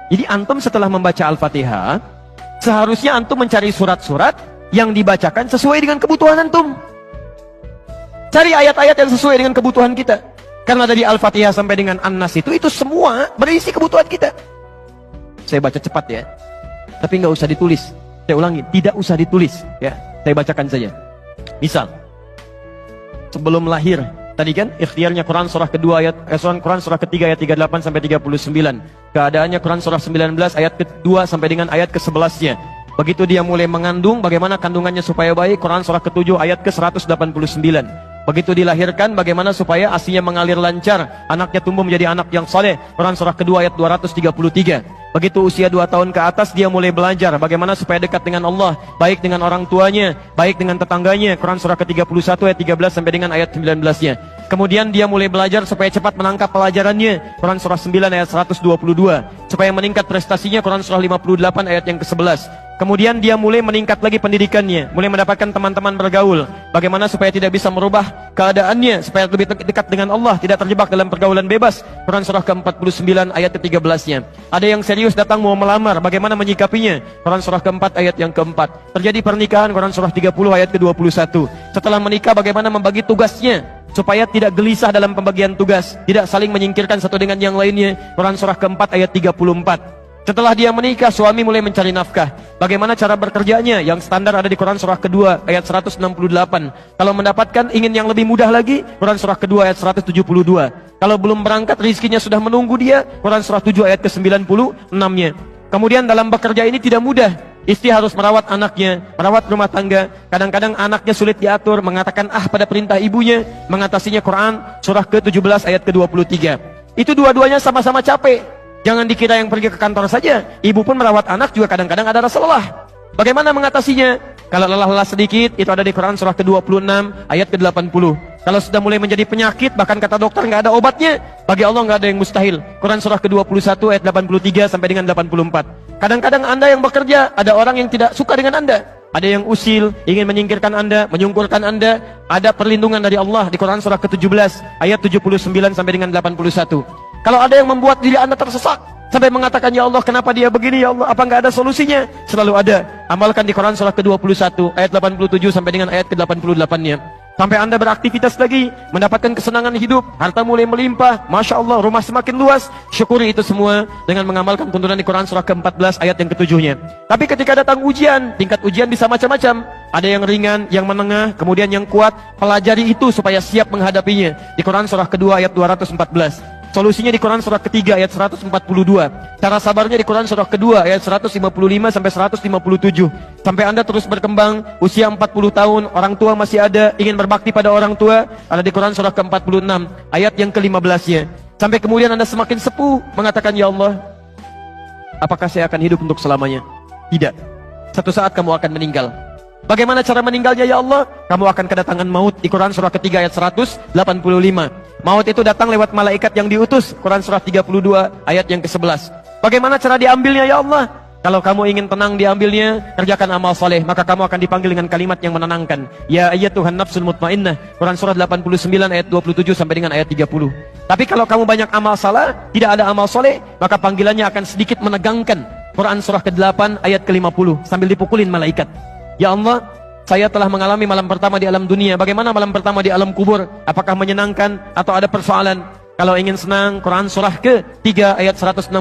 Jadi antum setelah membaca Al-Fatihah, seharusnya antum mencari surat-surat yang dibacakan sesuai dengan kebutuhan antum. Cari ayat-ayat yang sesuai dengan kebutuhan kita. Karena dari Al-Fatihah sampai dengan An-Nas itu semua berisi kebutuhan kita. Saya baca cepat ya. Tapi nggak usah ditulis. Saya ulangi, tidak usah ditulis ya. Saya bacakan saja. Misal, sebelum lahir, tadi kan ikhtiarnya Quran surah kedua ayat Quran surah ketiga ayat 38 sampai 39. Keadaannya Quran surah 19 ayat kedua sampai dengan ayat ke-11-nya. Begitu dia mulai mengandung, bagaimana kandungannya supaya baik, Quran surah ke-7 ayat ke-189. Begitu dilahirkan, bagaimana supaya ASInya mengalir lancar, anaknya tumbuh menjadi anak yang saleh, Quran surah kedua ayat 233. Begitu usia 2 tahun ke atas, dia mulai belajar bagaimana supaya dekat dengan Allah, baik dengan orang tuanya, baik dengan tetangganya, Quran surah ke-31 ayat 13 sampai dengan ayat 19-nya. Kemudian dia mulai belajar supaya cepat menangkap pelajarannya, Quran surah 9 ayat 122. Supaya meningkat prestasinya, Quran surah 58 ayat yang ke-11. Kemudian dia mulai meningkat lagi pendidikannya, mulai mendapatkan teman-teman bergaul. Bagaimana supaya tidak bisa merubah keadaannya, supaya lebih dekat dengan Allah, tidak terjebak dalam pergaulan bebas. Quran surah ke-49 ayat ke-13-nya. Ada yang serius datang mau melamar, bagaimana menyikapinya? Quran surah ke-4 ayat yang ke-4. Terjadi pernikahan, Quran surah 30 ayat ke-21. Setelah menikah, bagaimana membagi tugasnya supaya tidak gelisah dalam pembagian tugas, tidak saling menyingkirkan satu dengan yang lainnya. Quran surah ke-4 ayat 34. Setelah dia menikah, suami mulai mencari nafkah. Bagaimana cara bekerjanya? Yang standar ada di Quran surah kedua ayat 168. Kalau mendapatkan ingin yang lebih mudah lagi, Quran surah kedua ayat 172. Kalau belum berangkat, rizkinya sudah menunggu dia, Quran surah 7 ayat ke-96-nya. Kemudian dalam bekerja ini tidak mudah. Istri harus merawat anaknya, merawat rumah tangga. Kadang-kadang anaknya sulit diatur, mengatakan pada perintah ibunya, mengatasinya Quran surah ke-17 ayat ke-23. Itu dua-duanya sama-sama capek. Jangan dikira yang pergi ke kantor saja, ibu pun merawat anak juga kadang-kadang ada rasa lelah. Bagaimana mengatasinya? Kalau lelah-lelah sedikit, itu ada di Quran surah ke-26 ayat ke-80. Kalau sudah mulai menjadi penyakit, bahkan kata dokter nggak ada obatnya, bagi Allah nggak ada yang mustahil. Quran surah ke-21 ayat 83 sampai dengan 84. Kadang-kadang Anda yang bekerja, ada orang yang tidak suka dengan Anda. Ada yang usil, ingin menyingkirkan Anda, menyungkurkan Anda. Ada perlindungan dari Allah di Quran surah ke-17 ayat 79 sampai dengan 81. Kalau ada yang membuat diri Anda tersesak sampai mengatakan, ya Allah kenapa dia begini, ya Allah apa nggak ada solusinya? Selalu ada. Amalkan di Quran surah ke-21 ayat 87 sampai dengan ayat ke-88-nya. Sampai Anda beraktivitas lagi, mendapatkan kesenangan hidup, harta mulai melimpah, Masya Allah, rumah semakin luas. Syukuri itu semua dengan mengamalkan tuntunan di Quran surah ke-14 ayat yang ke-7-nya. Tapi ketika datang ujian, tingkat ujian bisa macam-macam. Ada yang ringan, yang menengah, kemudian yang kuat. Pelajari itu supaya siap menghadapinya. Di Quran surah kedua ayat 214. Solusinya di Quran surah ketiga ayat 142. Cara sabarnya di Quran surah kedua ayat 155 sampai 157. Sampai Anda terus berkembang, usia 40 tahun, orang tua masih ada, ingin berbakti pada orang tua, ada di Quran surah ke-46 ayat yang ke-15-nya. Sampai kemudian Anda semakin sepuh, mengatakan, ya Allah, apakah saya akan hidup untuk selamanya? Tidak. Satu saat kamu akan meninggal. Bagaimana cara meninggalnya, ya Allah? Kamu akan kedatangan maut di Quran surah ketiga ayat 185. Maut itu datang lewat malaikat yang diutus, Quran surah 32 ayat yang ke-11. Bagaimana cara diambilnya, ya Allah? Kalau kamu ingin tenang diambilnya, kerjakan amal soleh, maka kamu akan dipanggil dengan kalimat yang menenangkan. Ya ayyatuhan nafsul mutmainnah, Quran surah 89 ayat 27 sampai dengan ayat 30. Tapi kalau kamu banyak amal salah, tidak ada amal soleh, maka panggilannya akan sedikit menegangkan. Quran surah ke-8 ayat ke-50 sambil dipukulin malaikat. Ya Allah, saya telah mengalami malam pertama di alam dunia. Bagaimana malam pertama di alam kubur? Apakah menyenangkan atau ada persoalan? Kalau ingin senang, Quran surah ke-3 ayat 169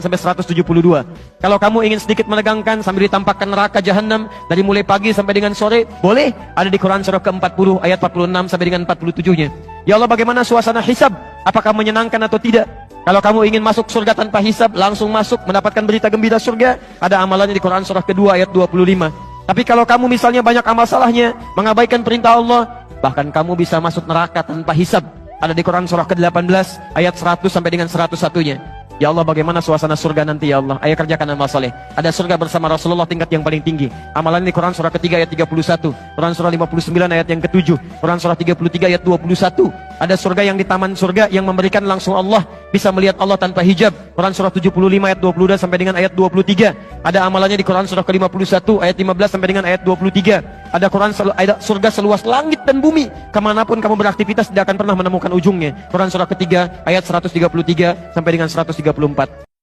sampai 172. Kalau kamu ingin sedikit menegangkan sambil ditampakkan neraka jahanam dari mulai pagi sampai dengan sore, boleh. Ada di Quran surah ke-40 ayat 46 sampai dengan 47-nya. Ya Allah, bagaimana suasana hisab? Apakah menyenangkan atau tidak? Kalau kamu ingin masuk surga tanpa hisab, langsung masuk mendapatkan berita gembira surga, ada amalannya di Quran surah kedua ayat 25. Tapi kalau kamu misalnya banyak amal salahnya, mengabaikan perintah Allah, bahkan kamu bisa masuk neraka tanpa hisab. Ada di Quran surah ke-18 ayat 100 sampai dengan 101-nya. Ya Allah, bagaimana suasana surga nanti, ya Allah? Ayo kerjakan amal soleh. Ada surga bersama Rasulullah tingkat yang paling tinggi. Amalan di Quran surah ketiga ayat 31, Quran surah 59 ayat yang ke-7, Quran surah 33 ayat 21. Ada surga yang di taman surga yang memberikan langsung Allah, bisa melihat Allah tanpa hijab. Quran surah 75 ayat 22 sampai dengan ayat 23. Ada amalannya di Quran surah ke-51 ayat 15 sampai dengan ayat 23. Ada surga seluas langit dan bumi. Kemanapun kamu beraktivitas tidak akan pernah menemukan ujungnya. Quran surah ketiga ayat 133 sampai dengan 134.